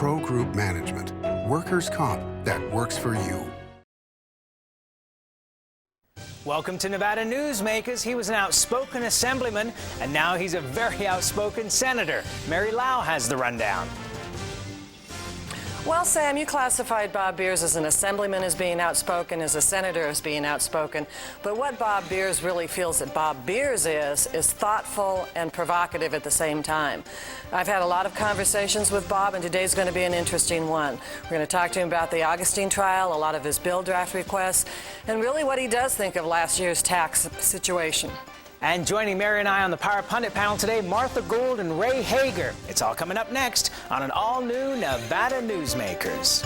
Pro Group Management. Workers' comp that works for you. Welcome to Nevada Newsmakers. He was an outspoken assemblyman, and now he's a very outspoken senator. Mary Lau has the rundown. Well, Sam, you classified Bob Beers as an assemblyman as being outspoken, as a senator as being outspoken. But what Bob Beers really feels that Bob Beers is thoughtful and provocative at the same time. I've had a lot of conversations with Bob, and today's going to be an interesting one. We're going to talk to him about the Augustine trial, a lot of his bill draft requests, and really what he does think of last year's tax situation. And joining Mary and I on the Power Pundit panel today, Martha Gould and Ray Hagar. It's all coming up next on an all-new Nevada Newsmakers.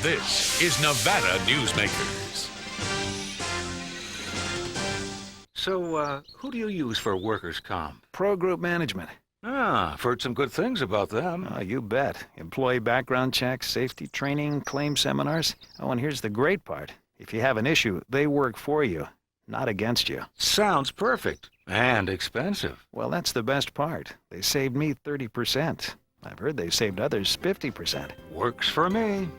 This is Nevada Newsmakers. So, who do you use for workers' comp? Pro Group Management. Ah, I've heard some good things about them. Oh, you bet. Employee background checks, safety training, claim seminars. Oh, and here's the great part. If you have an issue, they work for you, not against you. Sounds perfect. And expensive. Well, that's the best part. They saved me 30%. I've heard they saved others 50%. Works for me.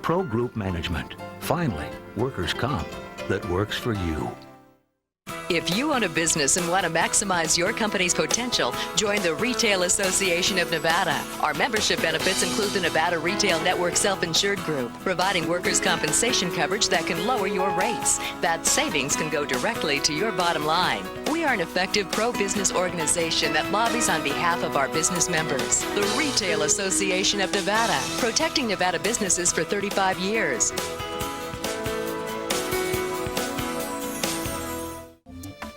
Pro Group Management. Finally, workers' comp that works for you. If you own a business and want to maximize your company's potential, join the Retail Association of Nevada. Our membership benefits include the Nevada Retail Network Self-Insured Group, providing workers' compensation coverage that can lower your rates. That savings can go directly to your bottom line. We are an effective pro-business organization that lobbies on behalf of our business members. The Retail Association of Nevada, protecting Nevada businesses for 35 years.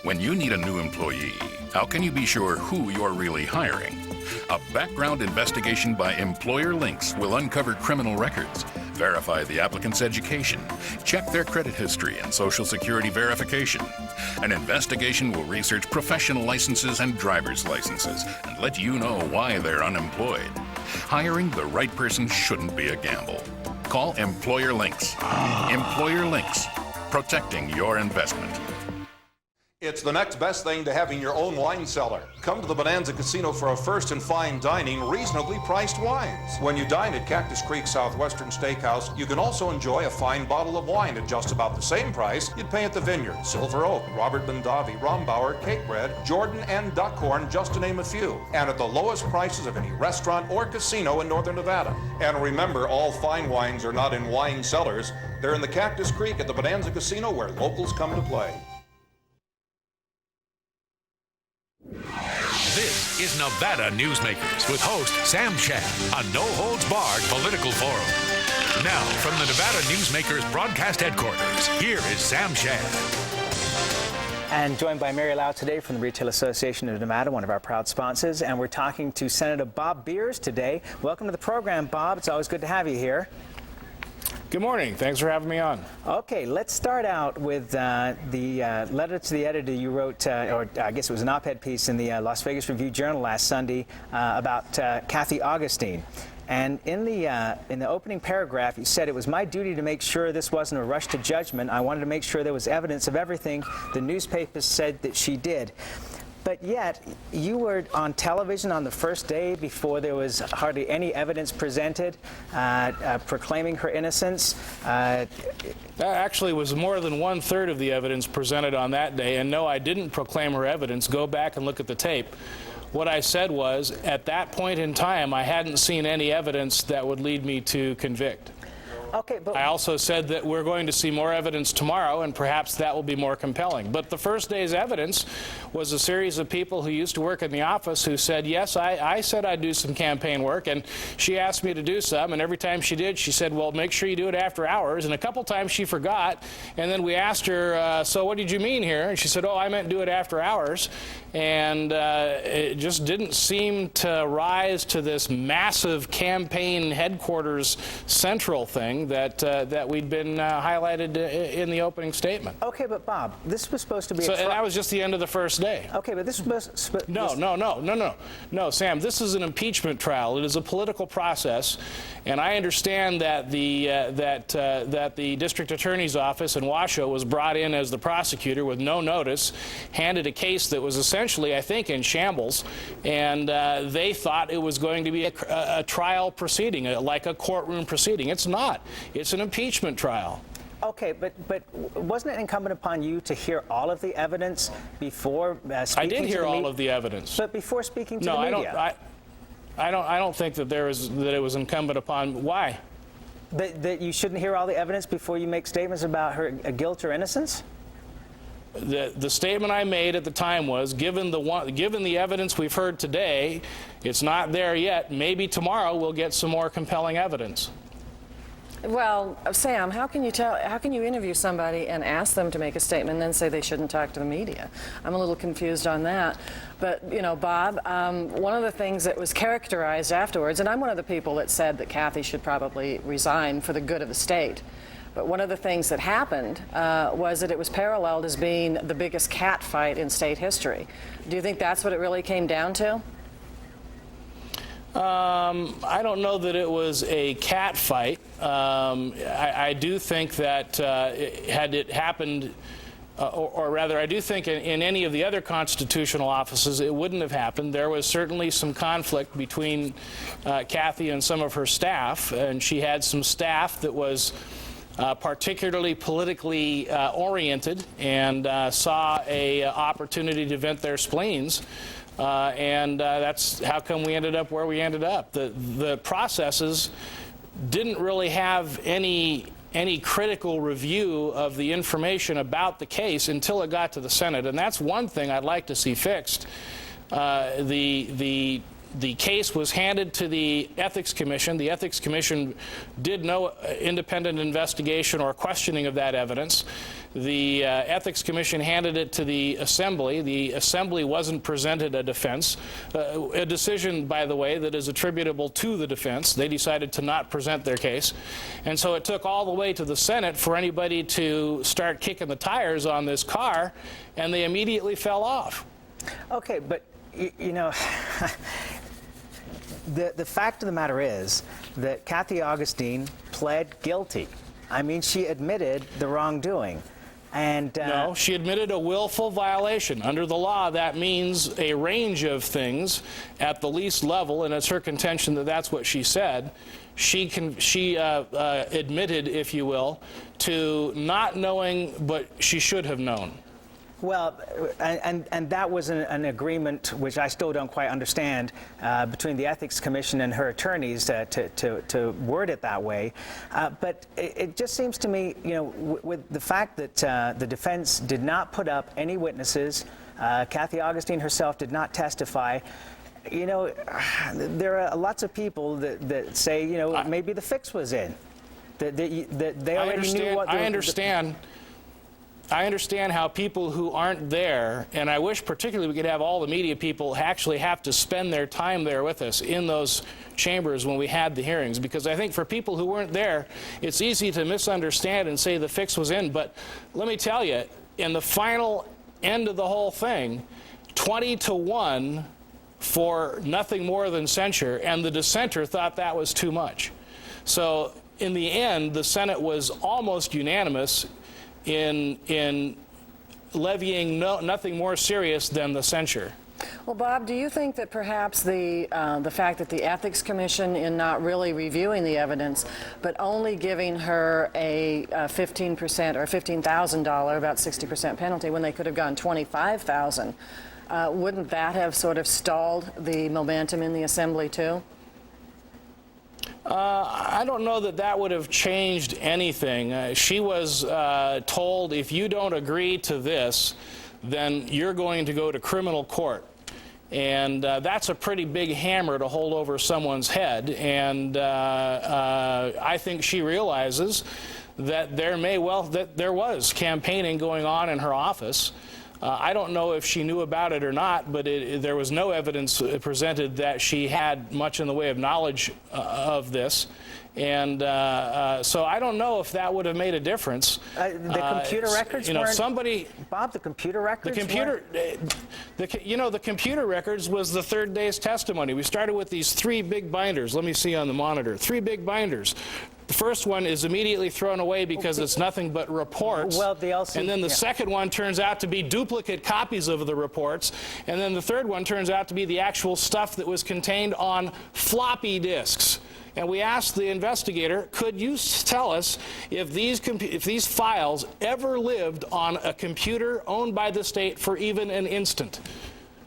When you need a new employee, how can you be sure who you're really hiring? A background investigation by Employer Links will uncover criminal records, verify the applicant's education, check their credit history and Social Security verification. An investigation will research professional licenses and driver's licenses and let you know why they're unemployed. Hiring the right person shouldn't be a gamble. Call Employer Links. Employer Links, protecting your investment. It's the next best thing to having your own wine cellar. Come to the Bonanza Casino for a first and fine dining, reasonably priced wines. When you dine at Cactus Creek Southwestern Steakhouse, you can also enjoy a fine bottle of wine at just about the same price you'd pay at the Vineyard, Silver Oak, Robert Mondavi, Rombauer, Cape Red, Jordan, and Duckhorn, just to name a few. And at the lowest prices of any restaurant or casino in Northern Nevada. And remember, all fine wines are not in wine cellars. They're in the Cactus Creek at the Bonanza Casino, where locals come to play. This is Nevada Newsmakers with host Sam Shad, a no-holds-barred political forum. Now, from the Nevada Newsmakers broadcast headquarters, here is Sam Shad. And joined by Mary Lau today from the Retail Association of Nevada, one of our proud sponsors. And we're talking to Senator Bob Beers today. Welcome to the program, Bob. It's always good to have you here. Good morning. Thanks for having me on. Okay, let's start out with the letter to the editor you wrote, or I guess it was an op-ed piece in the Las Vegas Review-Journal last Sunday about Kathy Augustine. And in the opening paragraph, you said, "It was my duty to make sure this wasn't a rush to judgment. I wanted to make sure there was evidence of everything the newspapers said that she did." But yet, you were on television on the first day before there was hardly any evidence presented proclaiming her innocence. That actually was more than 1/3 of the evidence presented on that day. And no, I didn't proclaim her evidence. Go back and look at the tape. What I said was, at that point in time, I hadn't seen any evidence that would lead me to convict. Okay, but I also said that we're going to see more evidence tomorrow, and perhaps that will be more compelling. But the first day's evidence was a series of people who used to work in the office who said, yes, I said I'd do some campaign work, and she asked me to do some, and every time she did, she said, well, make sure you do it after hours. And a couple times she forgot, and then we asked her, so what did you mean here? And she said, oh, I meant do it after hours. And it just didn't seem to rise to this massive campaign headquarters central thing. everything that we'd been highlighted in the opening statement. Okay, but Bob, this was supposed to be and that was just the end of the first day. Okay, but this was No, Sam. This is an impeachment trial. It is a political process, and I understand that the district attorney's office in Washoe was brought in as the prosecutor with no notice, handed a case that was essentially, I think, in shambles, and they thought it was going to be a trial proceeding, like a courtroom proceeding. It's not. It's an impeachment trial. Okay, but wasn't it incumbent upon you to hear all of the evidence before speaking to the media? I did hear all of the evidence. But before speaking to the media? I don't think that it was incumbent upon. Why? That you shouldn't hear all the evidence before you make statements about her guilt or innocence? The statement I made at the time was, given the evidence we've heard today, it's not there yet. Maybe tomorrow we'll get some more compelling evidence. Well, Sam, how can you interview somebody and ask them to make a statement and then say they shouldn't talk to the media? I'm a little confused on that. But, you know, Bob, one of the things that was characterized afterwards, and I'm one of the people that said that Kathy should probably resign for the good of the state. But one of the things that happened was that it was paralleled as being the biggest cat fight in state history. Do you think that's what it really came down to? I don't know that it was a cat fight. I do think that had it happened, or rather, I do think in any of the other constitutional offices, it wouldn't have happened. There was certainly some conflict between Kathy and some of her staff, and she had some staff that was particularly politically oriented and saw an opportunity to vent their spleens. And that's how come we ended up where we ended up. The processes didn't really have any critical review of the information about the case until it got to the Senate, and that's one thing I'd like to see fixed. The case was handed to the Ethics Commission. The Ethics Commission did no independent investigation or questioning of that evidence. The Ethics Commission handed it to the Assembly. The Assembly wasn't presented a defense. A decision, by the way, that is attributable to the defense. They decided to not present their case. And so it took all the way to the Senate for anybody to start kicking the tires on this car, and they immediately fell off. Okay, but, you know, the fact of the matter is that Kathy Augustine pled guilty. I mean, she admitted the wrongdoing. And no, she admitted a willful violation. Under the law, that means a range of things at the least level, and it's her contention that that's what she said. She admitted, if you will, to not knowing, but she should have known. Well, and that was an agreement, which I still don't quite understand, between the Ethics Commission and her attorneys to word it that way. But it just seems to me, you know, with the fact that the defense did not put up any witnesses, Kathy Augustine herself did not testify. You know, there are lots of people that say, you know, maybe the fix was in. That they already knew what. I understand how people who aren't there, and I wish particularly we could have all the media people actually have to spend their time there with us in those chambers when we had the hearings, because I think for people who weren't there, it's easy to misunderstand and say the fix was in. But let me tell you, in the final end of the whole thing, 20-1 for nothing more than censure, and the dissenter thought that was too much. So in the end, the Senate was almost unanimous in levying nothing more serious than the censure. Well, Bob, do you think that perhaps the fact that the Ethics Commission, in not really reviewing the evidence, but only giving her a 15% or $15,000, about 60% penalty, when they could have gone $25,000, wouldn't that have sort of stalled the momentum in the Assembly too? I don't know that that would have changed anything. She was told, if you don't agree to this, then you're going to go to criminal court. And that's a pretty big hammer to hold over someone's head. And I think she realizes that there was campaigning going on in her office. I don't know if she knew about it or not, but there was no evidence presented that she had much in the way of knowledge of this. And so I don't know if that would have made a difference. The computer records weren't... somebody... Bob, the computer records The computer records was the third day's testimony. We started with these 3 big binders. Let me see on the monitor. 3 big binders. The first one is immediately thrown away because it's nothing but reports. Well, they also... And then the second one turns out to be duplicate copies of the reports. And then the third one turns out to be the actual stuff that was contained on floppy disks. And we asked the investigator, could you tell us if these files ever lived on a computer owned by the state for even an instant?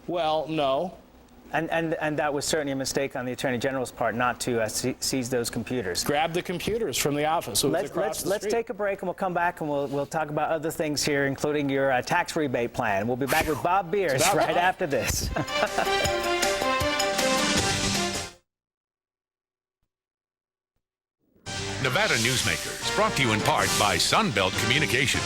Well, no. And that was certainly a mistake on the Attorney General's part not to seize those computers. Grab the computers from the office. Let's take a break and we'll come back and we'll talk about other things here, including your tax rebate plan. We'll be back with Bob Beers right after this. Nevada Newsmakers, brought to you in part by Sunbelt Communication.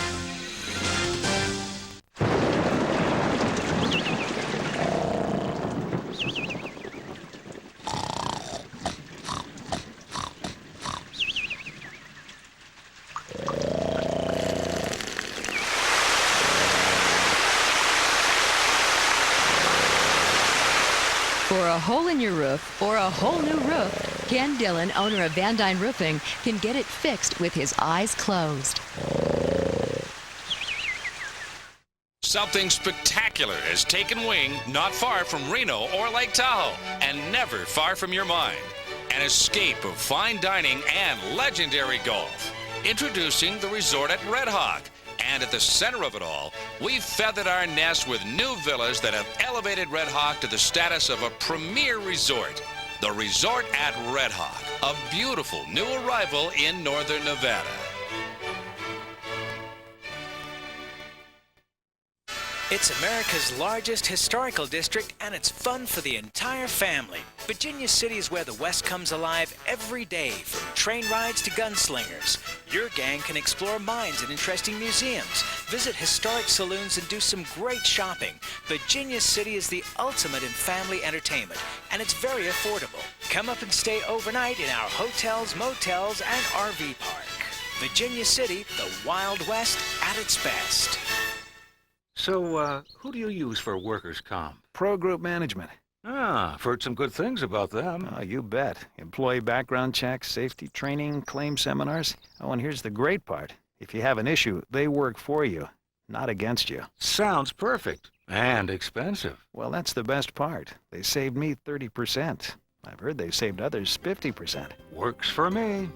For a hole in your roof or a whole new roof, Ken Dillon, owner of Van Dyne Roofing, can get it fixed with his eyes closed. Something spectacular has taken wing not far from Reno or Lake Tahoe, and never far from your mind. An escape of fine dining and legendary golf. Introducing the resort at Red Hawk. And at the center of it all, we've feathered our nest with new villas that have elevated Red Hawk to the status of a premier resort. The Resort at Red Hawk, a beautiful new arrival in northern Nevada. It's America's largest historical district, and it's fun for the entire family. Virginia City is where the West comes alive every day, from train rides to gunslingers. Your gang can explore mines and interesting museums, visit historic saloons, and do some great shopping. Virginia City is the ultimate in family entertainment, and it's very affordable. Come up and stay overnight in our hotels, motels, and RV park. Virginia City, the Wild West at its best. So, who do you use for workers' comp? Pro Group Management. Ah, I've heard some good things about them. Oh, you bet. Employee background checks, safety training, claim seminars. Oh, and here's the great part. If you have an issue, they work for you, not against you. Sounds perfect. And expensive. Well, that's the best part. They saved me 30%. I've heard they've saved others 50%. Works for me.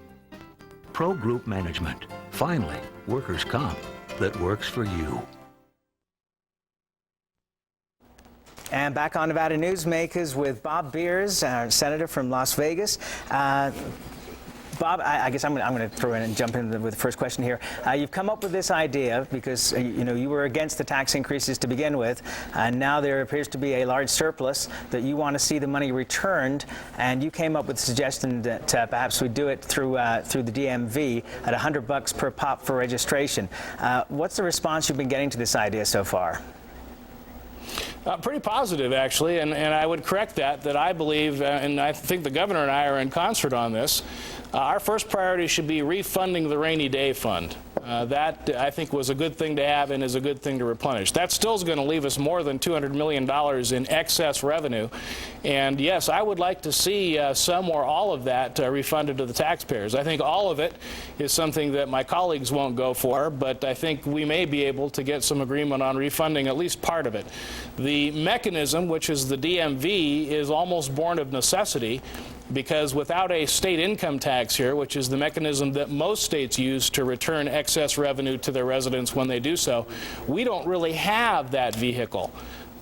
Pro Group Management. Finally, workers' comp that works for you. And back on Nevada Newsmakers with Bob Beers, our senator from Las Vegas. Bob, I guess I'm going to throw in and jump in with the first question here. You've come up with this idea because you were against the tax increases to begin with, and now there appears to be a large surplus that you want to see the money returned, and you came up with the suggestion that perhaps we do it through the DMV at $100 per pop for registration. What's the response you've been getting to this idea so far? Pretty positive, actually, and I would correct that I believe, and I think the governor and I are in concert on this, our first priority should be refunding the rainy day fund. That, I think, was a good thing to have and is a good thing to replenish. That still is going to leave us more than $200 million in excess revenue. And, yes, I would like to see some or all of that refunded to the taxpayers. I think all of it is something that my colleagues won't go for, but I think we may be able to get some agreement on refunding at least part of it. The mechanism, which is the DMV, is almost born of necessity, because without a state income tax here, which is the mechanism that most states use to return excess revenue to their residents when they do so, we don't really have that vehicle.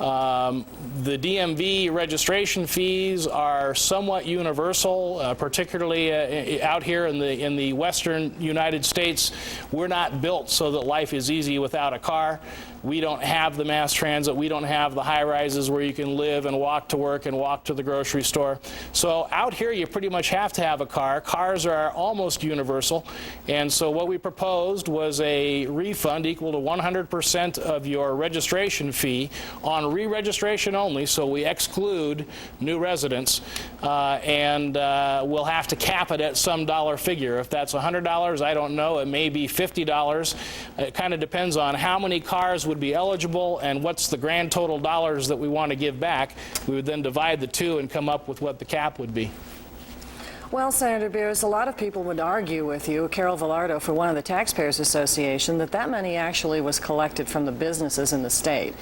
The DMV registration fees are somewhat universal, particularly out here in the western United States. We're not built so that life is easy without a car. We don't have the mass transit. We don't have the high-rises where you can live and walk to work and walk to the grocery store. So out here, you pretty much have to have a car. Cars are almost universal. And so what we proposed was a refund equal to 100% of your registration fee on re-registration only. So we exclude new residents. And we'll have to cap it at some dollar figure. If that's $100, I don't know. It may be $50. It kind of depends on how many cars would be eligible and what's the grand total dollars that we want to give back. We would then divide the two and come up with what the cap would be. Well, Senator Beers, a lot of people would argue with you, Carol Villardo for one of the Taxpayers Association, that money actually was collected from the businesses in the state.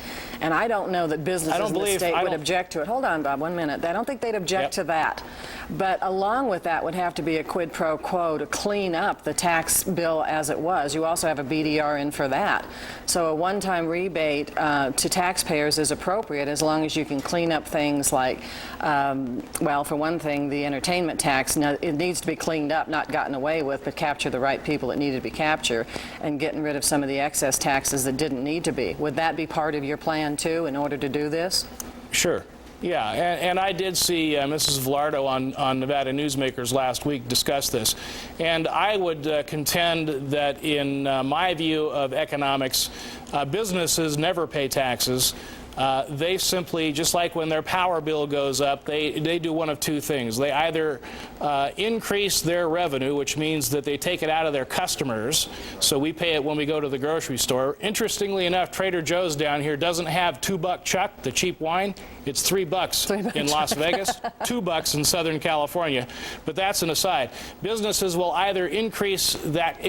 And I don't know that businesses in the state would object to it. Hold on, Bob, 1 minute. I don't think they'd object to that. But along with that would have to be a quid pro quo to clean up the tax bill as it was. You also have a BDR in for that. So a one-time rebate to taxpayers is appropriate as long as you can clean up things like, well, for one thing, the entertainment tax. Now, it needs to be cleaned up, not gotten away with, but capture the right people that needed to be captured and getting rid of some of the excess taxes that didn't need to be. Would that be part of your plan, too, in order to do this? Sure. Yeah, and I did see Mrs. Villardo on Nevada Newsmakers last week discuss this. And I would contend that in my view of economics, businesses never pay taxes. They simply, just like when their power bill goes up, they do one of two things. They either increase their revenue, which means that they take it out of their customers, so we pay it when we go to the grocery store. Interestingly enough, Trader Joe's down here doesn't have $2 Chuck, the cheap wine. It's $3 in Las Vegas, $2 in Southern California. But that's an aside. Businesses will either increase that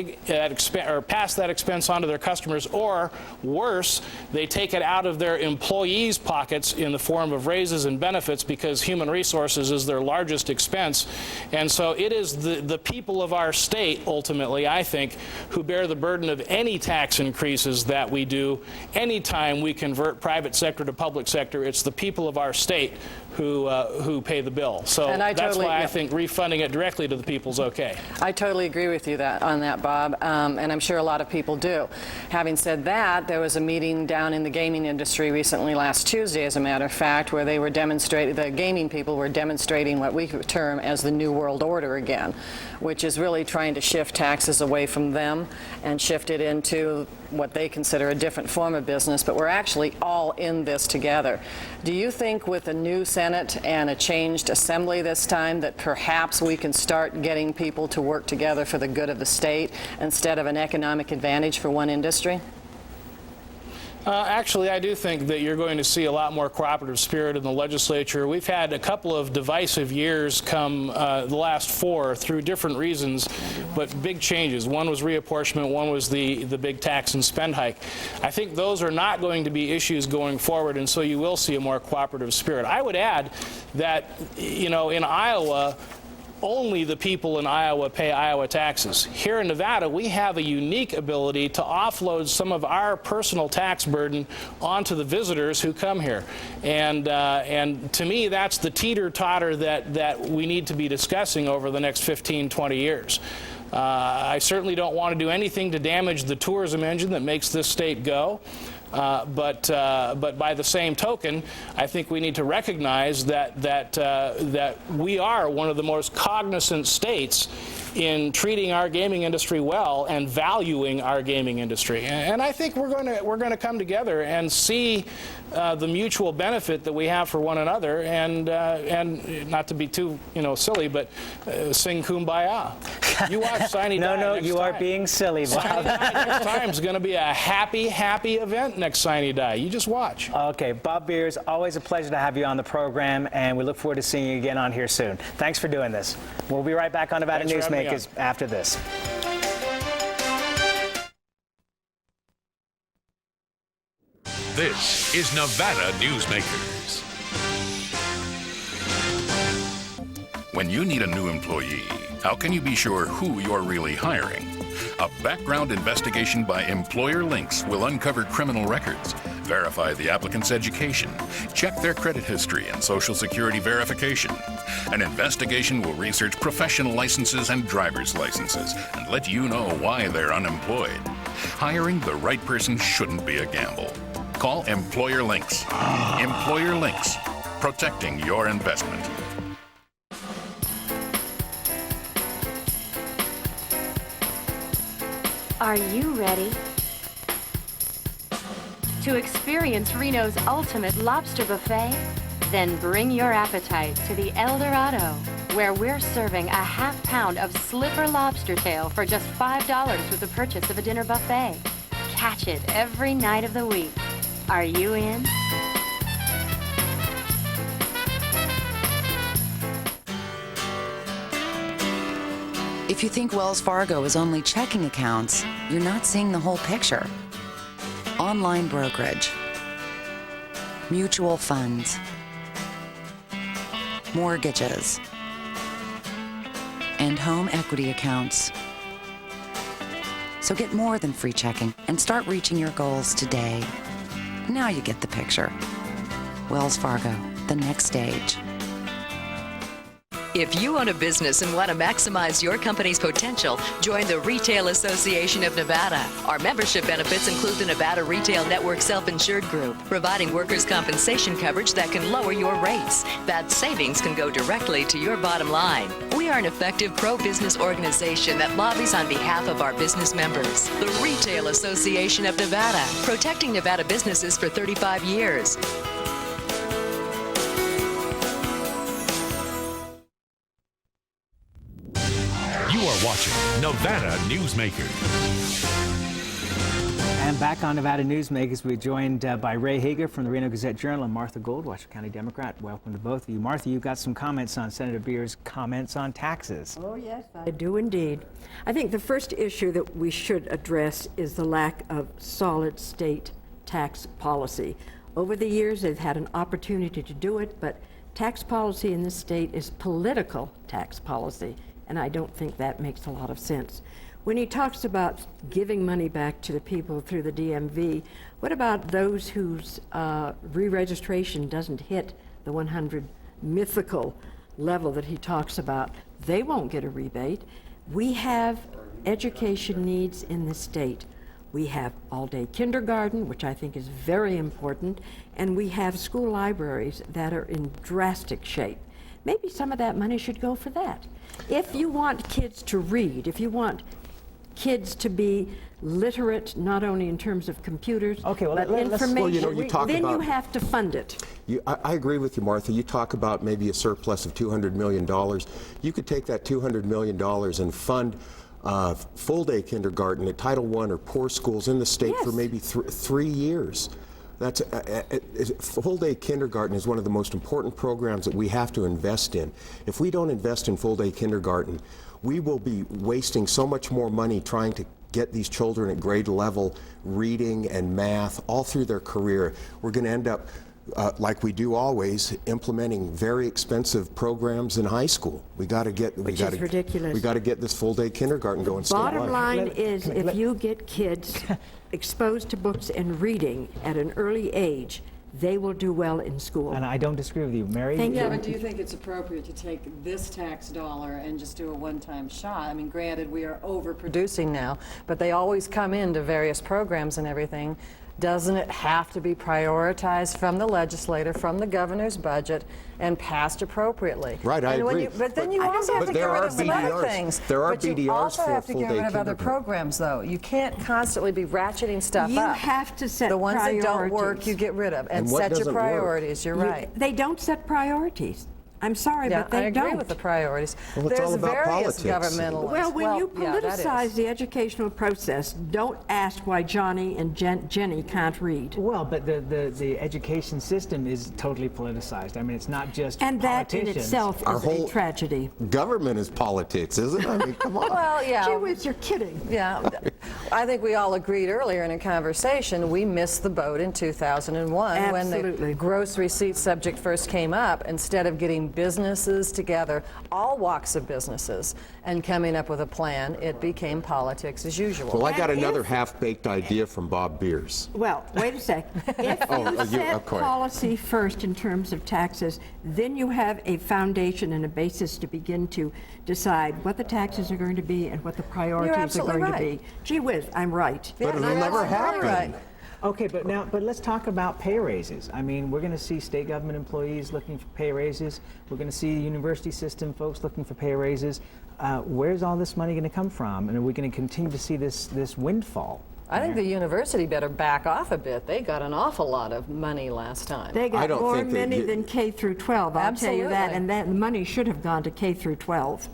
or pass that expense on to their customers, or worse, they take it out of their employees' pockets in the form of raises and benefits, because human resources is their largest expense. And so it is the people of our state, ultimately, I think, who bear the burden of any tax increases that we do. Anytime we convert private sector to public sector, it's the people of our state who pay the bill. So that's why I think refunding it directly to the people is okay. I totally agree with you on that, Bob, and I'm sure a lot of people do. Having said that, there was a meeting down in the gaming industry recently, last Tuesday, as a matter of fact, where they were demonstrating, the gaming people were demonstrating what we term as the New World Order again, which is really trying to shift taxes away from them and shift it into what they consider a different form of business, but we're actually all in this together. Do you think with a new Senate and a changed assembly this time that perhaps we can start getting people to work together for the good of the state instead of an economic advantage for one industry? Actually, I do think that you're going to see a lot more cooperative spirit in the legislature. We've had a couple of divisive years come the last 4 through different reasons, but big changes. One was reapportionment, one was the big tax and spend hike. I think those are not going to be issues going forward, and so you will see a more cooperative spirit. I would add that, you know, in Iowa, only the people in Iowa pay Iowa taxes. Here in Nevada, we have a unique ability to offload some of our personal tax burden onto the visitors who come here. And to me, that's the teeter-totter that we need to be discussing over the next 15, 20 years. I certainly don't want to do anything to damage the tourism engine that makes this state go. But by the same token, I think we need to recognize that we are one of the most cognizant states in treating our gaming industry well and valuing our gaming industry. And I think we're going to come together and see the mutual benefit that we have for one another, and not to be too silly, but sing Kumbaya. You watch Signy Die. No, you are being silly, Bob. Signy Die next time is going to be a happy event next Signy Die. You just watch. Okay, Bob Beers, always a pleasure to have you on the program, and we look forward to seeing you again on here soon. Thanks for doing this. We'll be right back on Nevada Newsmakers after this. This is Nevada Newsmakers. When you need a new employee, how can you be sure who you're really hiring? A background investigation by Employer Links will uncover criminal records, Verify the applicant's education. Check their credit history and Social Security verification. An investigation will research professional licenses and driver's licenses and let you know why they're unemployed. Hiring the right person shouldn't be a gamble. Call Employer Links. Employer Links, protecting your investment. Are you ready to experience Reno's ultimate lobster buffet? Then bring your appetite to the El Dorado, where we're serving a half pound of slipper lobster tail for just $5 with the purchase of a dinner buffet. Catch it every night of the week. Are you in? If you think Wells Fargo is only checking accounts, you're not seeing the whole picture. Online brokerage, mutual funds, mortgages, and home equity accounts. So get more than free checking and start reaching your goals today. Now you get the picture. Wells Fargo, the next stage. If you own a business and want to maximize your company's potential, join the Retail Association of Nevada. Our membership benefits include the Nevada Retail Network Self-Insured Group, providing workers' compensation coverage that can lower your rates. That savings can go directly to your bottom line. We are an effective pro-business organization that lobbies on behalf of our business members. The Retail Association of Nevada, protecting Nevada businesses for 35 years. You are watching Nevada Newsmakers. And back on Nevada Newsmakers, we're joined by Ray Hagar from the Reno Gazette-Journal and Martha Gould, Washoe County Democrat. Welcome to both of you. Martha, you've got some comments on Senator Beer's comments on taxes. Oh, yes, I do indeed. I think the first issue that we should address is the lack of solid state tax policy. Over the years, they've had an opportunity to do it, but tax policy in this state is political tax policy, and I don't think that makes a lot of sense. When he talks about giving money back to the people through the DMV, what about those whose re-registration doesn't hit the 100 mythical level that he talks about? They won't get a rebate. We have education needs in the state. We have all-day kindergarten, which I think is very important, and we have school libraries that are in drastic shape. Maybe some of that money should go for that. If you want kids to read, if you want kids to be literate, not only in terms of computers, but information, well, you talk then about, you have to fund it. I agree with you, Martha. You talk about maybe a surplus of $200 million. You could take that $200 million and fund full-day kindergarten at Title I or poor schools in the state for maybe 3 years. That's full-day kindergarten is one of the most important programs that we have to invest in. If we don't invest in full-day kindergarten, we will be wasting so much more money trying to get these children at grade level reading and math all through their career. We're going to end up, like we do always, implementing very expensive programs in high school. We got to get, Which is ridiculous. We got to get this full-day kindergarten going. Bottom line is, if you get kids exposed to books and reading at an early age, they will do well in school. And I don't disagree with you. Mary? Yeah, but do you think it's appropriate to take this tax dollar and just do a one-time shot? I mean, granted, we are overproducing now, but they always come into various programs and everything. Doesn't it have to be prioritized from the legislator, from the governor's budget, and passed appropriately? Right, I agree. But then you also have to get rid of some other things. There are but you BDRs also for have to get rid of other programs, though. You can't constantly be ratcheting stuff up. You have to set the ones priorities. that don't work, you get rid of, and set your priorities. You're right. They don't set priorities. I'm sorry, but they don't. I agree with the priorities. Well, it's all about various politics. governmental ones. Well, when you politicize the educational process, don't ask why Johnny and Jenny can't read. Well, but the education system is totally politicized. I mean, it's not just and politicians. that in itself is a tragedy. Government is politics, isn't it? I mean, come on. Well, yeah. Gee whiz, you're kidding. Yeah. I think we all agreed earlier in a conversation, we missed the boat in 2001 when the gross receipts subject first came up. Instead of getting businesses together, all walks of businesses, and coming up with a plan, it became politics as usual. Well, I got another half-baked idea from Bob Beers. Well, wait a sec. If you set policy first in terms of taxes, then you have a foundation and a basis to begin to decide what the taxes are going to be and what the priorities are going to be. Gee whiz, I'm right. But it'll never happen. Right. Okay, but let's talk about pay raises. I mean, we're going to see state government employees looking for pay raises. We're going to see the university system folks looking for pay raises. Where's all this money going to come from? And are we going to continue to see this windfall? I think the university better back off a bit. They got an awful lot of money last time. They got more money than K through 12, I'll tell you that, and that money should have gone to K through 12.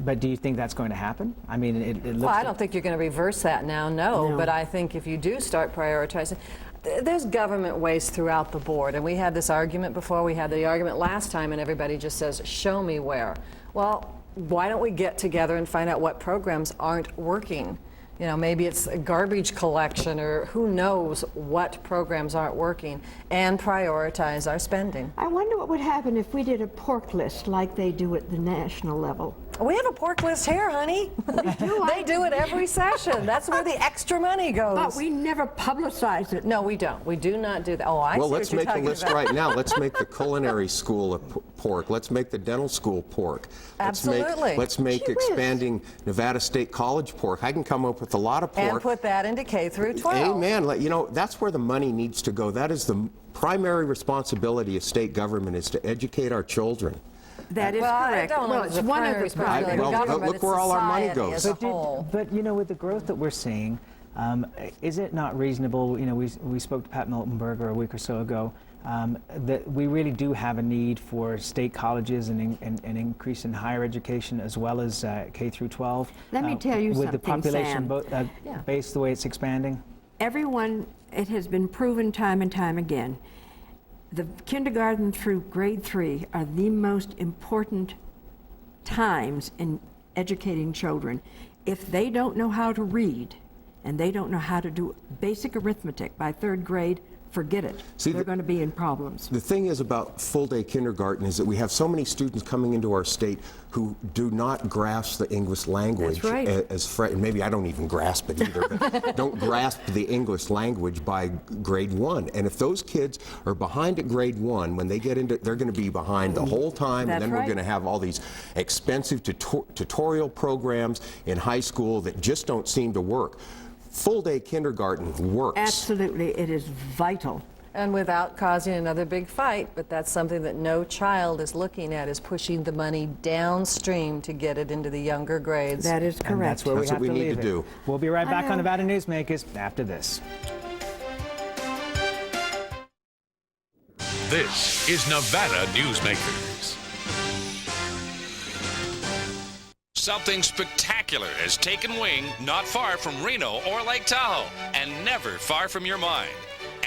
But do you think that's going to happen? I mean, it looks... Well, I don't think you're going to reverse that now, no. But I think if you do start prioritizing, there's government waste throughout the board. And we had this argument before. We had the argument last time, and everybody just says, show me where. Well, why don't we get together and find out what programs aren't working? You know, maybe it's a garbage collection, or who knows what programs aren't working, and prioritize our spending. I wonder what would happen if we did a pork list like they do at the national level. We have a pork list here, honey. We do. They do it every session. That's where the extra money goes. But we never publicize it. No, we don't. We do not do that. Oh, I see. Well, let's what you're make a list about. right now. Let's make the culinary school a pork. Let's make the dental school pork. Absolutely. Let's make expanding Nevada State College pork. I can come up with a lot of pork. And put that into K through 12. Amen. You know, that's where the money needs to go. That is the primary responsibility of state government, is to educate our children. That is correct. Well, it's one of the priorities of government. Look where all our money goes. But you know, with the growth that we're seeing, is it not reasonable? You know, we spoke to Pat Miltenberger a week or so ago. That we really do have a need for state colleges and an increase in higher education as well as K through 12. Let me tell you with something, the population Sam. base the way it's expanding. Everyone, it has been proven time and time again, the kindergarten through grade 3 are the most important times in educating children. If they don't know how to read and they don't know how to do basic arithmetic by 3rd grade, forget it. They're going to be in problems. The thing is about full-day kindergarten is that we have so many students coming into our state who do not grasp the English language. That's right. Maybe I don't even grasp it either, but don't grasp the English language by grade 1. And if those kids are behind at grade 1, when they get into, they're going to be behind the whole time. That's and then right. We're going to have all these expensive tutorial programs in high school that just don't seem to work. Full-day kindergarten works. Absolutely, it is vital. And without causing another big fight, but that's something that no child is looking at, is pushing the money downstream to get it into the younger grades. That is correct. And that's where we have what we to need leave to it. do. We'll be right back on Nevada Newsmakers after this. This is Nevada Newsmakers. Something spectacular has taken wing not far from Reno or Lake Tahoe, and never far from your mind.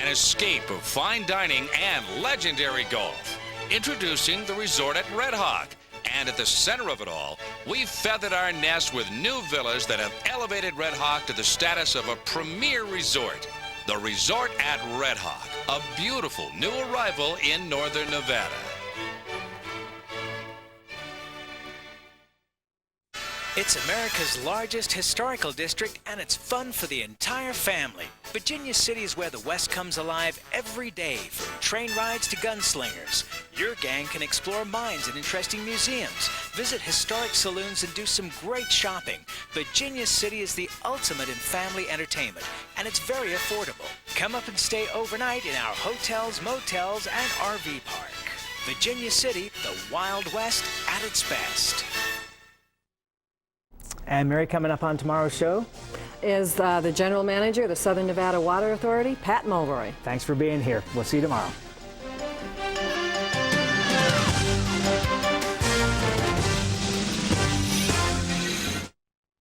An escape of fine dining and legendary golf. Introducing the resort at Red Hawk. And at the center of it all, we've feathered our nest with new villas that have elevated Red Hawk to the status of a premier resort. The Resort at Red Hawk, a beautiful new arrival in northern Nevada. It's America's largest historical district, and it's fun for the entire family. Virginia City is where the West comes alive every day, from train rides to gunslingers. Your gang can explore mines and interesting museums, visit historic saloons, and do some great shopping. Virginia City is the ultimate in family entertainment, and it's very affordable. Come up and stay overnight in our hotels, motels, and RV park. Virginia City, the Wild West at its best. And Mary, coming up on tomorrow's show is the General Manager of the Southern Nevada Water Authority, Pat Mulberry. Thanks for being here. We'll see you tomorrow.